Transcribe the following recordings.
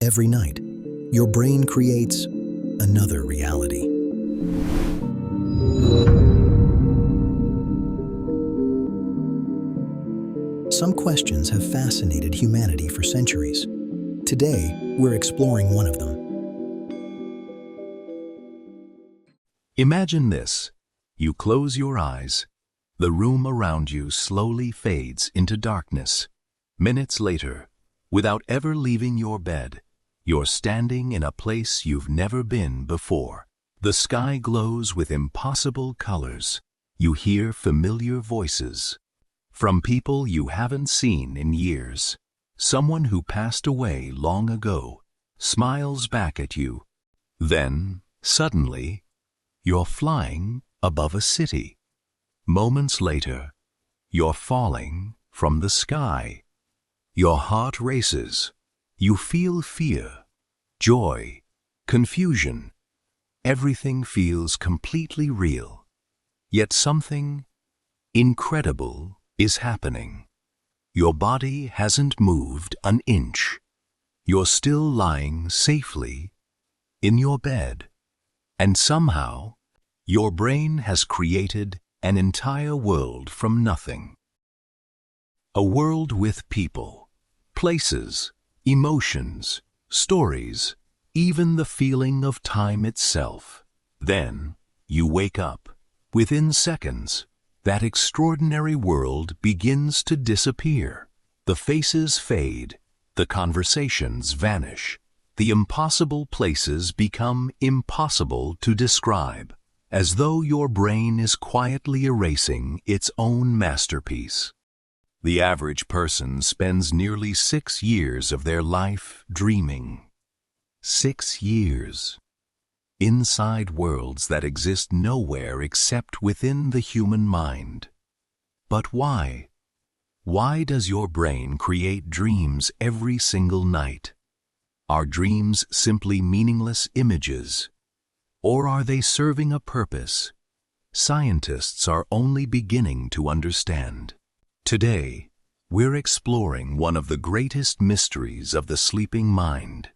Every night, your brain creates another reality. Some questions have fascinated humanity for centuries. Today, we're exploring one of them. Imagine this. You close your eyes. The room around you slowly fades into darkness. Minutes later, without ever leaving your bed, you're standing in a place you've never been before. The sky glows with impossible colors. You hear familiar voices. From people you haven't seen in years. Someone who passed away long ago smiles back at you. Then, suddenly, you're flying above a city. Moments later, you're falling from the sky. Your heart races. You feel fear, joy, confusion. Everything feels completely real. Yet something incredible is happening. Your body hasn't moved an inch. You're still lying safely in your bed. And somehow, your brain has created an entire world from nothing. A world with people, places, emotions, stories, even the feeling of time itself. Then, you wake up. Within seconds, that extraordinary world begins to disappear. The faces fade, the conversations vanish, the impossible places become impossible to describe, as though your brain is quietly erasing its own masterpiece. The average person spends nearly 6 years of their life dreaming. 6 years. Inside worlds that exist nowhere except within the human mind. But why? Why does your brain create dreams every single night? Are dreams simply meaningless images? Or are they serving a purpose? Scientists are only beginning to understand. Today, we're exploring one of the greatest mysteries of the sleeping mind.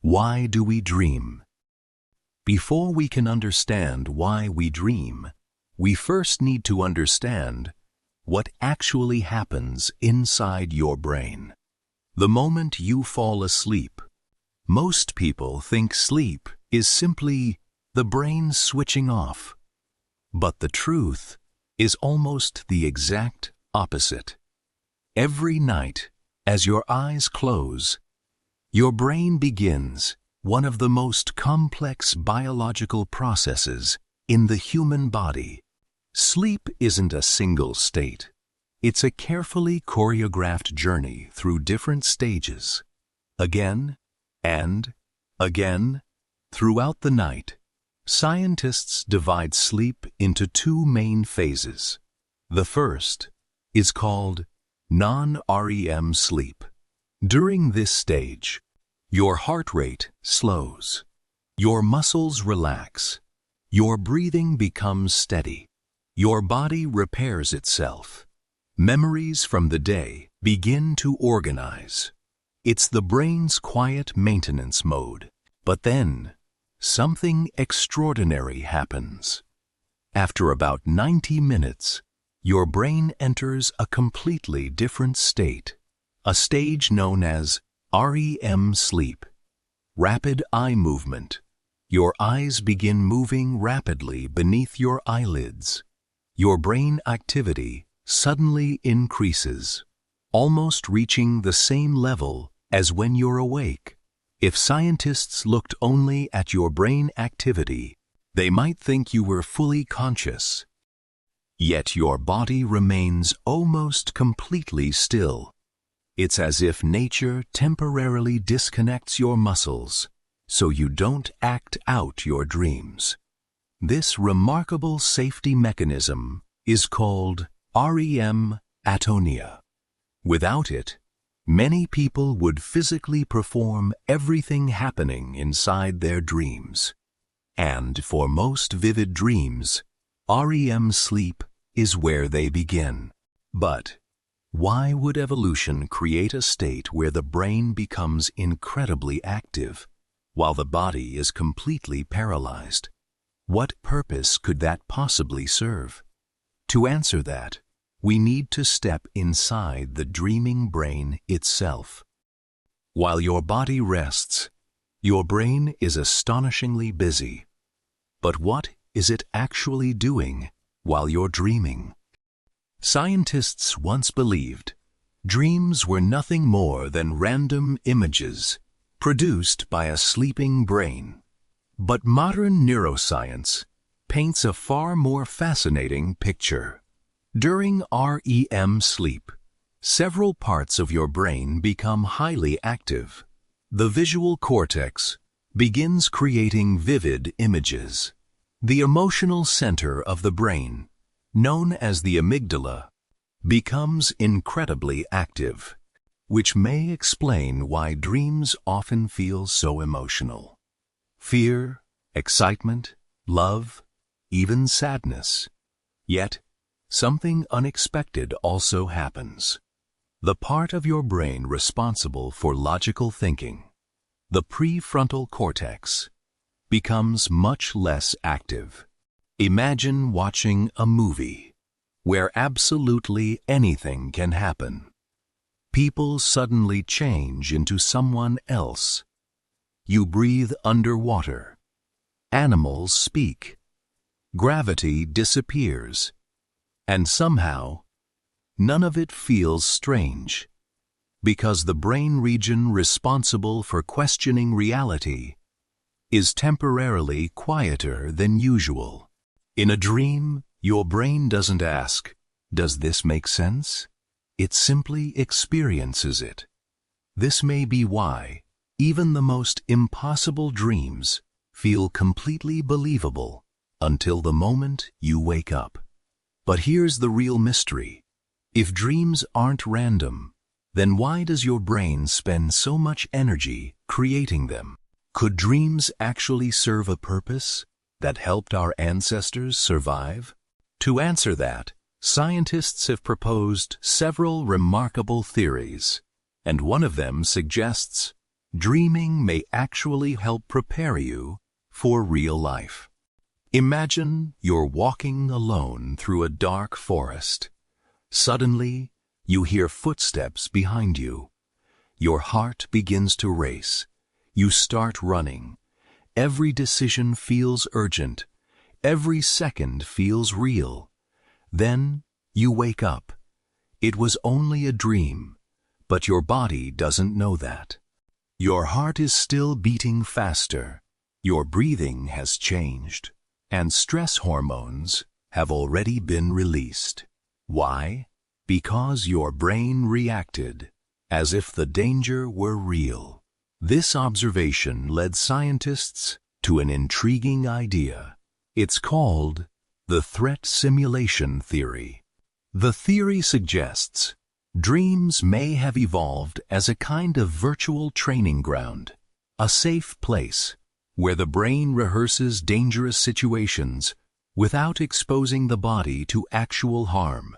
Why do we dream? Before we can understand why we dream, we first need to understand what actually happens inside your brain. The moment you fall asleep, most people think sleep is simply the brain switching off. But the truth is almost the exact opposite. Every night, as your eyes close, your brain begins one of the most complex biological processes in the human body. Sleep isn't a single state. It's a carefully choreographed journey through different stages. Again and again, throughout the night, scientists divide sleep into 2 main phases. The first is called non-REM sleep. During this stage, your heart rate slows, your muscles relax, your breathing becomes steady, your body repairs itself. Memories from the day begin to organize. It's the brain's quiet maintenance mode. But then, something extraordinary happens. After about 90 minutes, your brain enters a completely different state, a stage known as REM sleep. Rapid eye movement. Your eyes begin moving rapidly beneath your eyelids. Your brain activity suddenly increases, almost reaching the same level as when you're awake. If scientists looked only at your brain activity, they might think you were fully conscious. Yet your body remains almost completely still. It's as if nature temporarily disconnects your muscles, so you don't act out your dreams. This remarkable safety mechanism is called REM atonia. Without it, many people would physically perform everything happening inside their dreams. And for most vivid dreams, REM sleep is where they begin. But Why would evolution create a state where the brain becomes incredibly active, while the body is completely paralyzed? What purpose could that possibly serve? To answer that, we need to step inside the dreaming brain itself. While your body rests, your brain is astonishingly busy. But what is it actually doing while you're dreaming? Scientists once believed dreams were nothing more than random images produced by a sleeping brain. But modern neuroscience paints a far more fascinating picture. During REM sleep, several parts of your brain become highly active. The visual cortex begins creating vivid images. The emotional center of the brain, known as the amygdala, becomes incredibly active, which may explain why dreams often feel so emotional. Fear, excitement, love, even sadness. Yet, something unexpected also happens. The part of your brain responsible for logical thinking, the prefrontal cortex, becomes much less active. Imagine watching a movie where absolutely anything can happen. People suddenly change into someone else. You breathe underwater. Animals speak. Gravity disappears. And somehow, none of it feels strange, because the brain region responsible for questioning reality is temporarily quieter than usual. In a dream, your brain doesn't ask, "Does this make sense?" It simply experiences it. This may be why even the most impossible dreams feel completely believable until the moment you wake up. But here's the real mystery. If dreams aren't random, then why does your brain spend so much energy creating them? Could dreams actually serve a purpose that helped our ancestors survive? To answer that, scientists have proposed several remarkable theories, and one of them suggests dreaming may actually help prepare you for real life. Imagine you're walking alone through a dark forest. Suddenly, you hear footsteps behind you. Your heart begins to race. You start running. Every decision feels urgent. Every second feels real. Then you wake up. It was only a dream, but your body doesn't know that. Your heart is still beating faster. Your breathing has changed, and stress hormones have already been released. Why? Because your brain reacted as if the danger were real. This observation led scientists to an intriguing idea. It's called the threat simulation theory. The theory suggests dreams may have evolved as a kind of virtual training ground, a safe place where the brain rehearses dangerous situations without exposing the body to actual harm.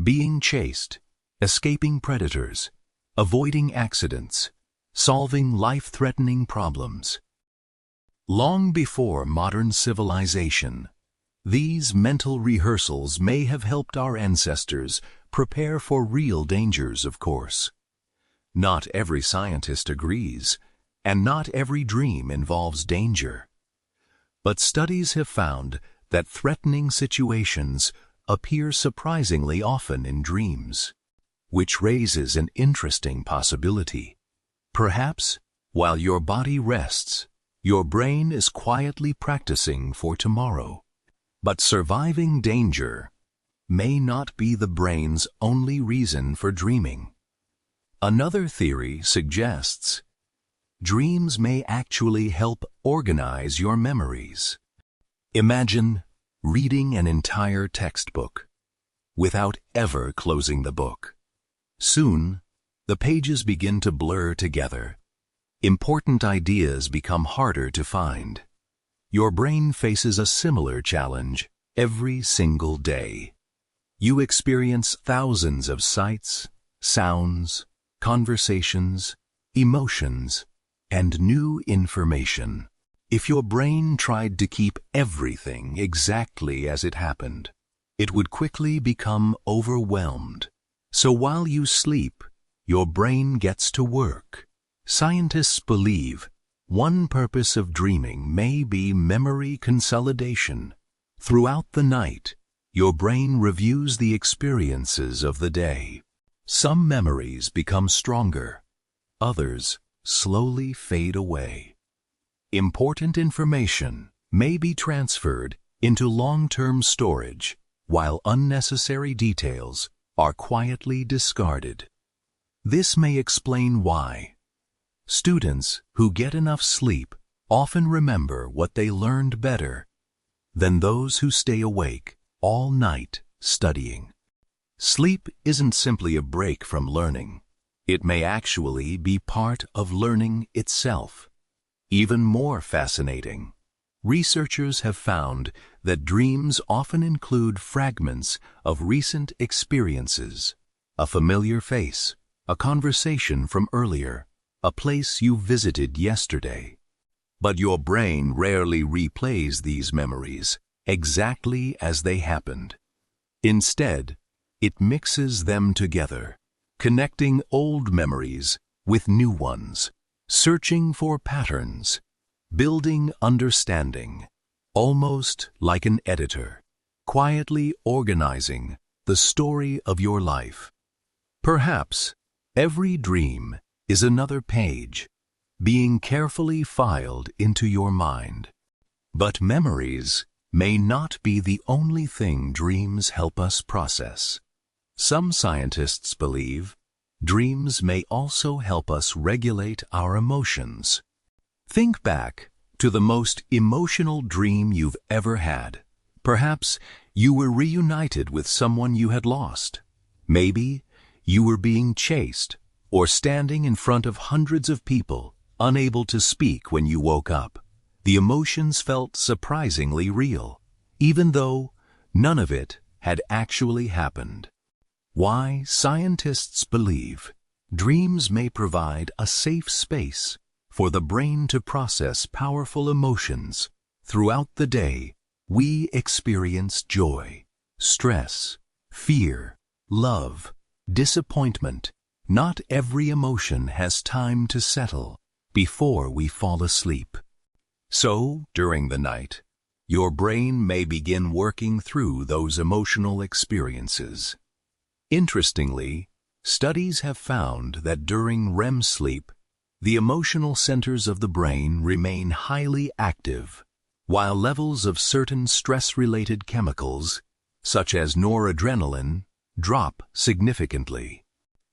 Being chased, escaping predators, avoiding accidents, solving life-threatening problems. Long before modern civilization, these mental rehearsals may have helped our ancestors prepare for real dangers, of course. Not every scientist agrees, and not every dream involves danger. But studies have found that threatening situations appear surprisingly often in dreams, which raises an interesting possibility. Perhaps, while your body rests, your brain is quietly practicing for tomorrow. But surviving danger may not be the brain's only reason for dreaming. Another theory suggests dreams may actually help organize your memories. Imagine reading an entire textbook without ever closing the book. Soon, the pages begin to blur together. Important ideas become harder to find. Your brain faces a similar challenge every single day. You experience thousands of sights, sounds, conversations, emotions, and new information. If your brain tried to keep everything exactly as it happened, it would quickly become overwhelmed. So while you sleep, your brain gets to work. Scientists believe one purpose of dreaming may be memory consolidation. Throughout the night, your brain reviews the experiences of the day. Some memories become stronger, others slowly fade away. Important information may be transferred into long-term storage, while unnecessary details are quietly discarded. This may explain why students who get enough sleep often remember what they learned better than those who stay awake all night studying. Sleep isn't simply a break from learning. It may actually be part of learning itself. Even more fascinating, researchers have found that dreams often include fragments of recent experiences, a familiar face, a conversation from earlier, a place you visited yesterday. But your brain rarely replays these memories exactly as they happened. Instead, it mixes them together, connecting old memories with new ones, searching for patterns, building understanding, almost like an editor, quietly organizing the story of your life. Perhaps every dream is another page, being carefully filed into your mind. But memories may not be the only thing dreams help us process. Some scientists believe dreams may also help us regulate our emotions. Think back to the most emotional dream you've ever had. Perhaps you were reunited with someone you had lost. Maybe you were being chased or standing in front of hundreds of people, unable to speak when you woke up. The emotions felt surprisingly real, even though none of it had actually happened. Why scientists believe dreams may provide a safe space for the brain to process powerful emotions. Throughout the day, we experience joy, stress, fear, love, disappointment. Not every emotion has time to settle before we fall asleep. So, during the night, your brain may begin working through those emotional experiences. Interestingly, studies have found that during REM sleep, the emotional centers of the brain remain highly active, while levels of certain stress-related chemicals, such as noradrenaline, drop significantly.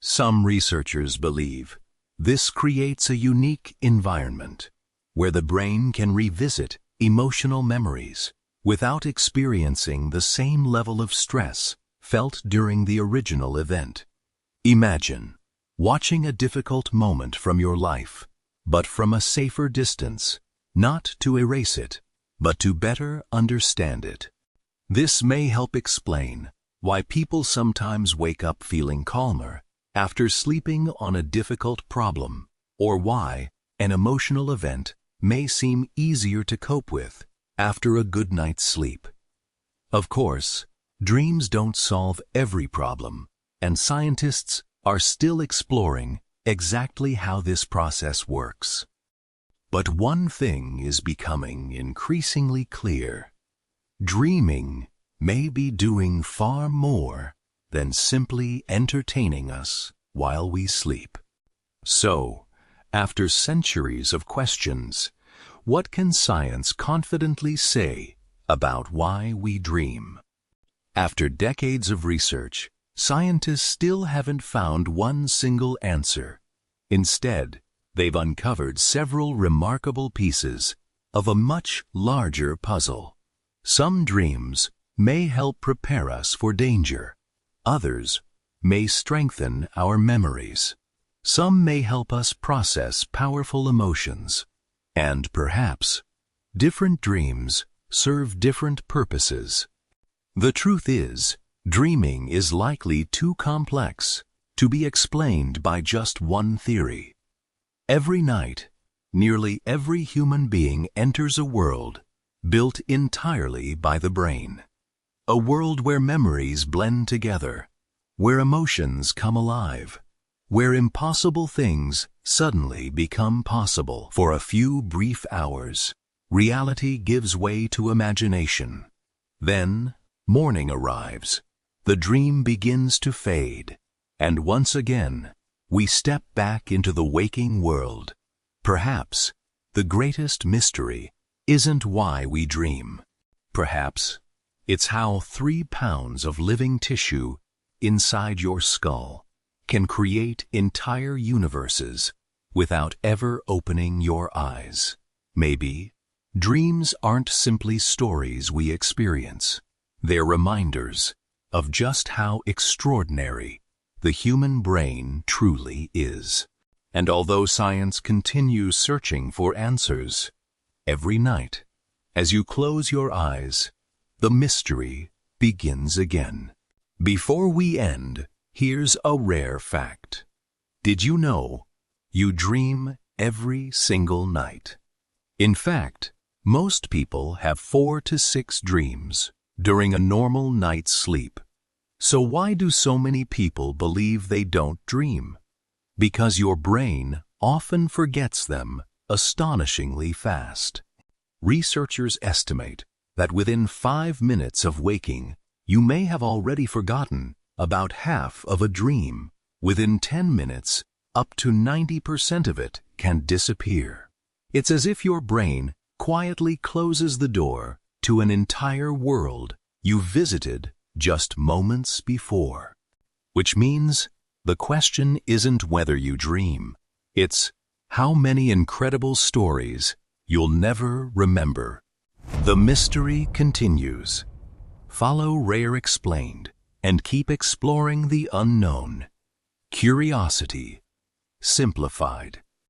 Some researchers believe this creates a unique environment where the brain can revisit emotional memories without experiencing the same level of stress felt during the original event. Imagine watching a difficult moment from your life, but from a safer distance, not to erase it, but to better understand it. This may help explain why people sometimes wake up feeling calmer after sleeping on a difficult problem, or why an emotional event may seem easier to cope with after a good night's sleep. Of course, dreams don't solve every problem, and scientists are still exploring exactly how this process works. But one thing is becoming increasingly clear. Dreaming may be doing far more than simply entertaining us while we sleep. So, after centuries of questions, what can science confidently say about why we dream? After decades of research, scientists still haven't found one single answer. Instead, they've uncovered several remarkable pieces of a much larger puzzle. Some dreams may help prepare us for danger. Others may strengthen our memories. Some may help us process powerful emotions. And perhaps, different dreams serve different purposes. The truth is, Dreaming is likely too complex to be explained by just one theory. Every night, nearly every human being enters a world built entirely by the brain. A world where memories blend together, where emotions come alive, where impossible things suddenly become possible. For a few brief hours, reality gives way to imagination. Then, morning arrives, the dream begins to fade, and once again, we step back into the waking world. Perhaps the greatest mystery isn't why we dream. Perhaps it's how 3 pounds of living tissue inside your skull can create entire universes without ever opening your eyes. Maybe dreams aren't simply stories we experience. They're reminders of just how extraordinary the human brain truly is. And although science continues searching for answers, every night, as you close your eyes, the mystery begins again. Before we end, here's a rare fact. Did you know you dream every single night? In fact, most people have 4 to 6 dreams during a normal night's sleep. So why do so many people believe they don't dream? Because your brain often forgets them astonishingly fast. Researchers estimate that within 5 minutes of waking, you may have already forgotten about half of a dream. Within 10 minutes, up to 90% of it can disappear. It's as if your brain quietly closes the door to an entire world you visited just moments before. Which means the question isn't whether you dream, it's how many incredible stories you'll never remember. The mystery continues. Follow Rare Explained and keep exploring the unknown. Curiosity, simplified.